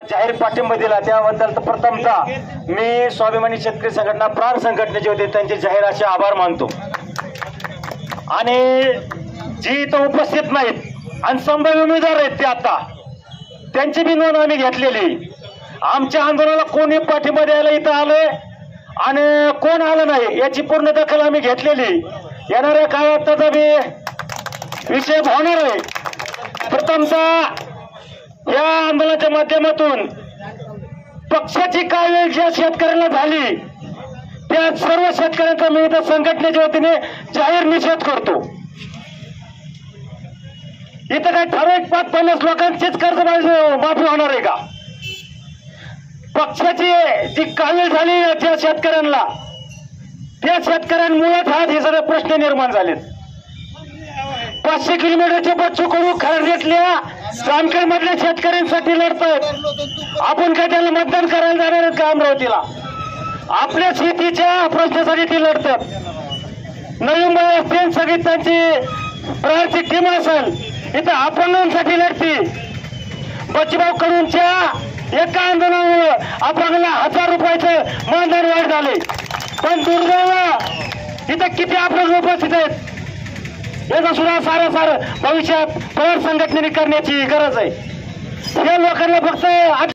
जाहीर पाठिंबा दिला त्याबद्दल तर प्रथमतः मी स्वाभिमानी शेतकरी संघटना प्राण संघटनेचे होते त्यांचे जाहीर असे आभार मानतो। आणि जी इथं उपस्थित नाहीत आणि संभाव्य उमेदवार आहेत ते आता त्यांची बी नोंद आम्ही घेतलेली। आमच्या आंदोलनाला कोणी पाठिंबा द्यायला इथं आले आणि कोण आलं नाही याची पूर्ण दखल आम्ही घेतलेली। येणाऱ्या काळात त्याचा बी विषय होणार आहे। प्रथमतः या आंदोलनाच्या माध्यमातून पक्षाची काय वेळ ज्या शेतकऱ्यांना झाली त्या सर्व शेतकऱ्यांचा मी इथं संघटनेच्या वतीने जाहीर निषेध करतो। इथं काय ठराविक 5-50 लोकांचीच कर्ज माफी होणार आहे का? पक्षाची जी कावीळ झाली ज्या शेतकऱ्यांना त्या शेतकऱ्यांमुळेच आज हे सगळे प्रश्न निर्माण झालेत। 500 किलोमीटरचे बच्चू कडू खरडेतल्या जामखेड मधल्या शेतकऱ्यांसाठी लढतात। आपण काय त्याला मतदान करायला जाणार आहेत का? अमरावतीला आपल्या शेतीच्या प्रश्नासाठी ते लढतात। नवी मुंबई असतील सगळी त्यांची प्रकारची टीम असेल इथं अपंगांसाठी लढती। बच्चूभाऊ कडूंच्या एका आंदोलनामुळे अपंगाला 1000 रुपयाचं मानधन वाढ झाले। पण दुर्दैव इथं किती अपंग उपस्थित आहेत याचा सुद्धा सारं भविष्यात पवार संघटनेने करण्याची गरज आहे। या लोकांना फक्त